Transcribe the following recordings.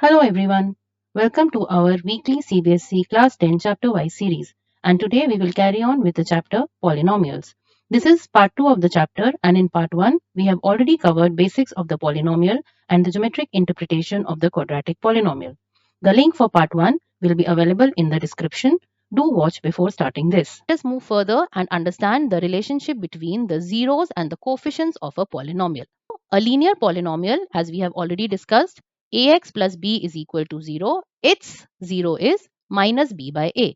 Hello everyone. Welcome to our weekly CBSE Class 10 Chapter Wise series. And today we will carry on with the chapter Polynomials. This is part 2 of the chapter, and in part 1 we have already covered basics of the polynomial and the geometric interpretation of the quadratic polynomial. The link for part 1 will be available in the description. Do watch before starting this. Let us move further and understand the relationship between the zeros and the coefficients of a polynomial. A linear polynomial, as we have already discussed, ax plus b is equal to 0. Its 0 is minus b by a.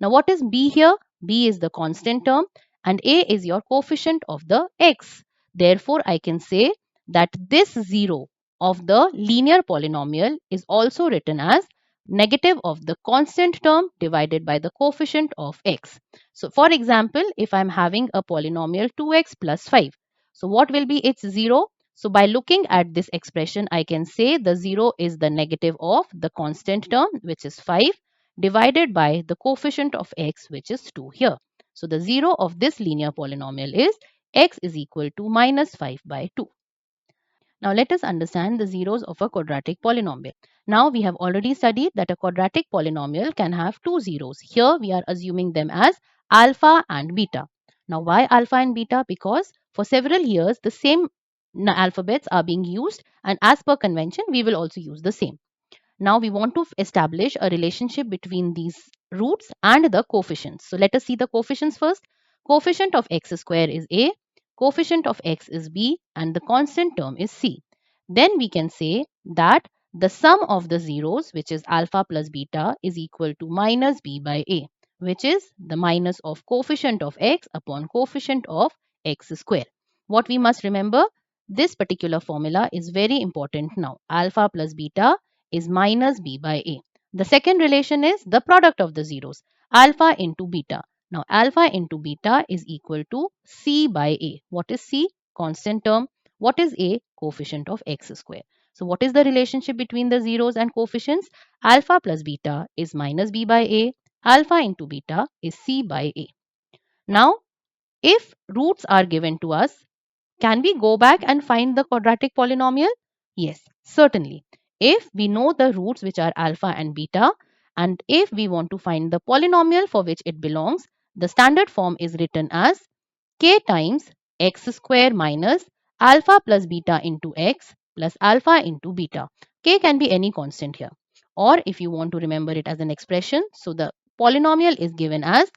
Now what is b here? B is the constant term and a is your coefficient of the x. Therefore, I can say that this 0 of the linear polynomial is also written as negative of the constant term divided by the coefficient of x. So for example, if I am having a polynomial 2x plus 5, so what will be its 0? So by looking at this expression, I can say the 0 is the negative of the constant term, which is 5, divided by the coefficient of x, which is 2 here. So the 0 of this linear polynomial is x is equal to minus 5 by 2. Now let us understand the zeros of a quadratic polynomial. Now we have already studied that a quadratic polynomial can have two zeros. Here we are assuming them as alpha and beta. Now why alpha and beta? Because for several years the same alphabets are being used, and as per convention we will also use the same. Now we want to establish a relationship between these roots and the coefficients. So let us see the coefficients first. Coefficient of x square is a, coefficient of x is b, and the constant term is c. Then we can say that the sum of the zeros, which is alpha plus beta, is equal to minus b by a, which is the minus of coefficient of x upon coefficient of x square. What we must remember, this particular formula is very important now. Alpha plus beta is minus b by a. The second relation is the product of the zeros, alpha into beta. Now alpha into beta is equal to c by a. What is c? Constant term. What is a? Coefficient of x square. So what is the relationship between the zeros and coefficients? Alpha plus beta is minus b by a. Alpha into beta is c by a. Now if roots are given to us, can we go back and find the quadratic polynomial? Yes, certainly. If we know the roots, which are alpha and beta, and if we want to find the polynomial for which it belongs, the standard form is written as k times x square minus alpha plus beta into x plus alpha into beta. K can be any constant here. Or if you want to remember it as an expression, so the polynomial is given as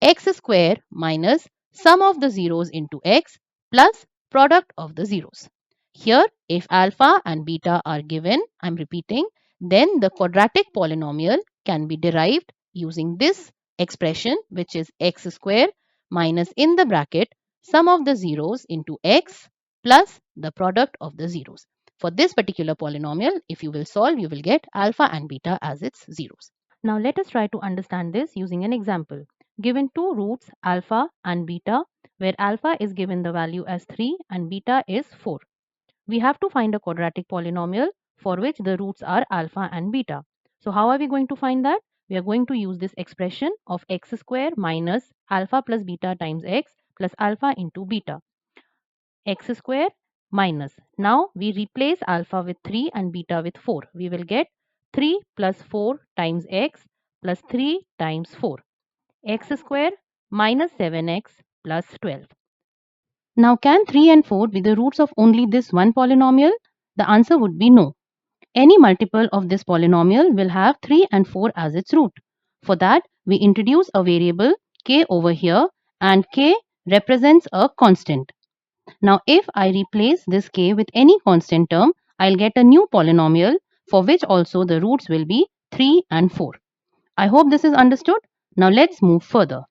x square minus sum of the zeros into x plus product of the zeros. Here, if alpha and beta are given, I'm repeating, then the quadratic polynomial can be derived using this expression, which is x square minus in the bracket sum of the zeros into x plus the product of the zeros. For this particular polynomial, if you will solve, you will get alpha and beta as its zeros. Now let us try to understand this using an example. Given two roots alpha and beta, where alpha is given the value as 3 and beta is 4. We have to find a quadratic polynomial for which the roots are alpha and beta. So how are we going to find that? We are going to use this expression of x square minus alpha plus beta times x plus alpha into beta. X square minus. Now we replace alpha with 3 and beta with 4. We will get 3 plus 4 times x plus 3 times 4. X square minus 7x plus 12. Now can 3 and 4 be the roots of only this one polynomial? The answer would be no. Any multiple of this polynomial will have 3 and 4 as its root. For that, we introduce a variable k over here, and k represents a constant. Now if I replace this k with any constant term, I'll get a new polynomial for which also the roots will be 3 and 4. I hope this is understood. Now let's move further.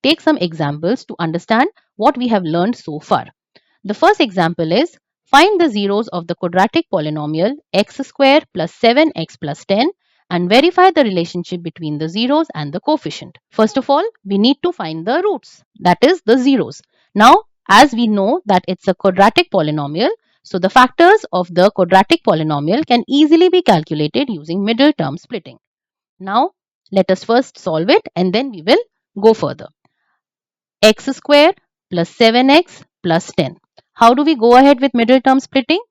Take some examples to understand what we have learned so far. The first example is find the zeros of the quadratic polynomial x square plus 7x plus 10 and verify the relationship between the zeros and the coefficient. First of all, we need to find the roots, that is the zeros. Now, as we know that it's a quadratic polynomial, so the factors of the quadratic polynomial can easily be calculated using middle term splitting. Now, let us first solve it and then we will go further. X square plus 7x plus 10. How do we go ahead with middle term splitting?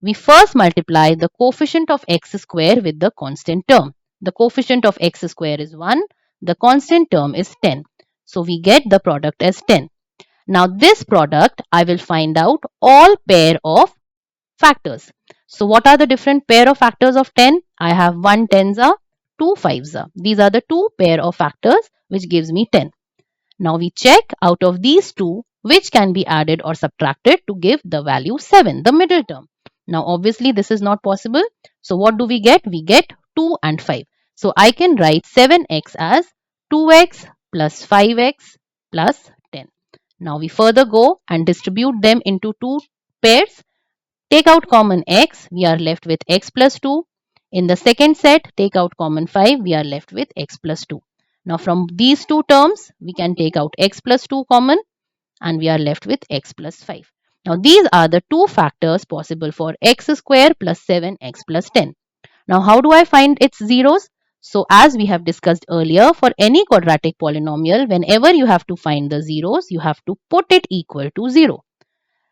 we first multiply the coefficient of x square with the constant term. The coefficient of x square is 1, the constant term is 10. So we get the product as 10. Now this product, I will find out all pair of factors. So what are the different pair of factors of 10? I have 1 tens are, 2 fives are. These are the two pair of factors which gives me 10. Now we check out of these two which can be added or subtracted to give the value 7, the middle term. Now obviously this is not possible. So what do we get? We get 2 and 5. So I can write 7x as 2x plus 5x plus 10. Now we further go and distribute them into two pairs. Take out common x, we are left with x plus 2. In the second set, take out common 5, we are left with x plus 2. Now from these two terms, we can take out x plus 2 common and we are left with x plus 5. Now these are the two factors possible for x square plus 7x plus 10. Now how do I find its zeros? So as we have discussed earlier, for any quadratic polynomial, whenever you have to find the zeros, you have to put it equal to 0.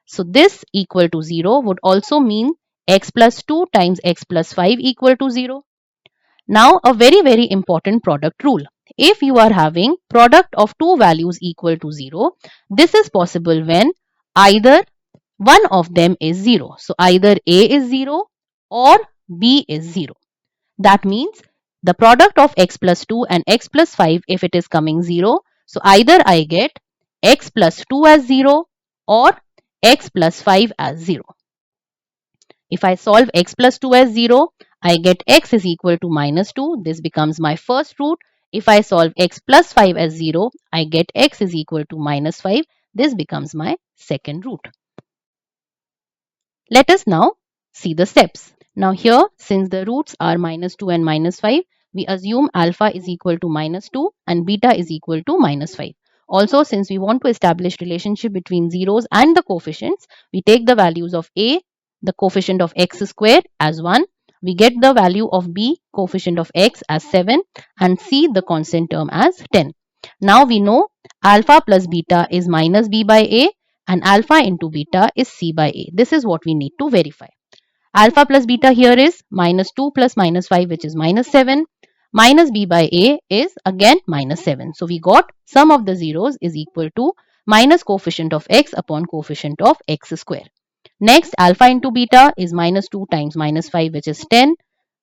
So this equal to 0 would also mean x plus 2 times x plus 5 equal to 0. Now a very important product rule. If you are having product of two values equal to 0, this is possible when either one of them is 0. So either A is 0 or B is 0. That means the product of x plus 2 and x plus 5, if it is coming 0, so either I get x plus 2 as 0 or x plus 5 as 0. If I solve x plus 2 as 0, I get x is equal to minus 2. This becomes my first root. If I solve x plus 5 as 0, I get x is equal to minus 5. This becomes my second root. Let us now see the steps. Now here, since the roots are minus 2 and minus 5, we assume alpha is equal to minus 2 and beta is equal to minus 5. Also, since we want to establish relationship between zeros and the coefficients, we take the values of a, the coefficient of x square as 1. We get the value of b, coefficient of x as 7 and c, the constant term as 10. Now we know alpha plus beta is minus b by a and alpha into beta is c by a. This is what we need to verify. Alpha plus beta here is minus 2 plus minus 5, which is minus 7. Minus b by a is again minus 7. So we got sum of the zeros is equal to minus coefficient of x upon coefficient of x square. Next, alpha into beta is minus 2 times minus 5, which is 10.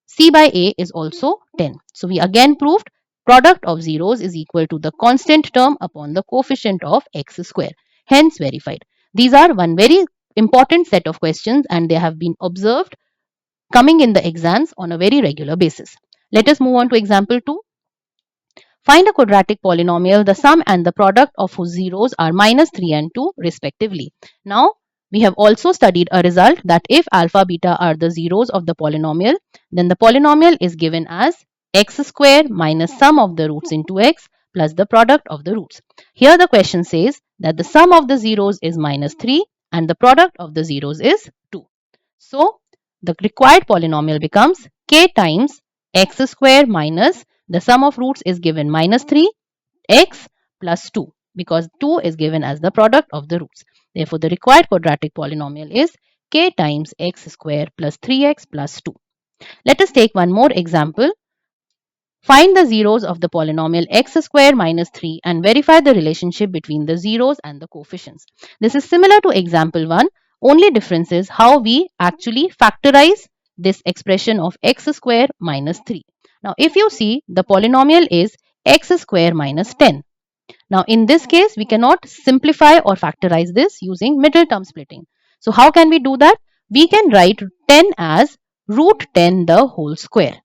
C by a is also 10. So we again proved product of zeros is equal to the constant term upon the coefficient of x square. Hence verified. These are one very important set of questions and they have been observed coming in the exams on a very regular basis. Let us move on to example 2. Find a quadratic polynomial, the sum and the product of whose zeros are minus 3 and 2 respectively. Now, we have also studied a result that if alpha beta are the zeros of the polynomial, then the polynomial is given as x square minus sum of the roots into x plus the product of the roots. Here the question says that the sum of the zeros is minus 3 and the product of the zeros is 2. So, the required polynomial becomes k times x square minus the sum of roots is given minus 3 x plus 2 because 2 is given as the product of the roots. Therefore, the required quadratic polynomial is k times x square plus 3x plus 2. Let us take one more example. Find the zeros of the polynomial x square minus 3 and verify the relationship between the zeros and the coefficients. This is similar to example 1. Only difference is how we actually factorize this expression of x square minus 3. Now, if you see, the polynomial is x square minus 10. Now, in this case, we cannot simplify or factorize this using middle term splitting. So, how can we do that? We can write 10 as root 10 the whole square.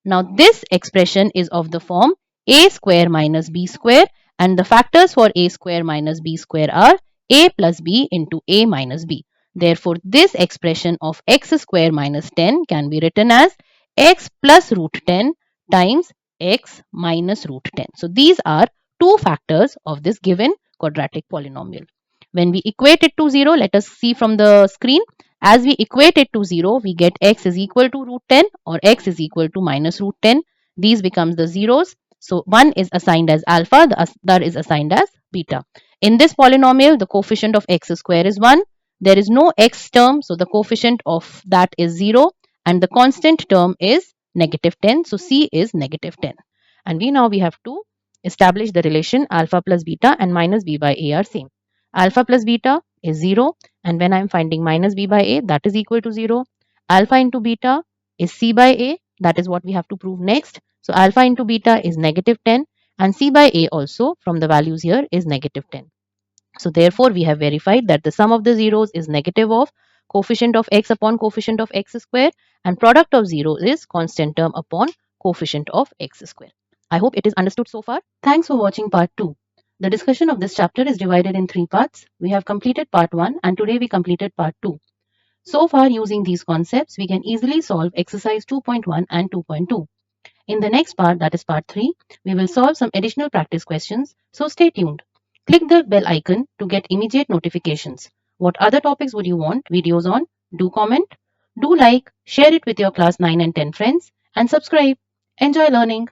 Now, this expression is of the form a square minus b square and the factors for a square minus b square are a plus b into a minus b. Therefore, this expression of x square minus 10 can be written as x plus root 10 times x minus root 10. So, these are two factors of this given quadratic polynomial. When we equate it to 0, let us see from the screen. As we equate it to 0, we get x is equal to root 10 or x is equal to minus root 10. These becomes the zeros. So, one is assigned as alpha, the other is assigned as beta. In this polynomial, the coefficient of x square is 1, there is no x term, so the coefficient of that is 0, and the constant term is negative 10, so C is negative 10. And we have to establish the relation alpha plus beta and minus b by a are same. Alpha plus beta is 0, and when I am finding minus b by a, that is equal to 0. Alpha into beta is c by a, that is what we have to prove next. So alpha into beta is negative 10, and c by a also from the values here is negative 10. So therefore, we have verified that the sum of the zeros is negative of coefficient of x upon coefficient of x square, and product of zeros is constant term upon coefficient of x square. I hope it is understood so far. Thanks for watching part 2. The discussion of this chapter is divided in 3 parts. We have completed part 1 and today we completed part 2. So far, using these concepts, we can easily solve exercise 2.1 and 2.2. In the next part, that is part 3, we will solve some additional practice questions, so stay tuned. Click the bell icon to get immediate notifications. What other topics would you want videos on? Do comment, do like, share it with your class 9 and 10 friends, and subscribe. Enjoy learning.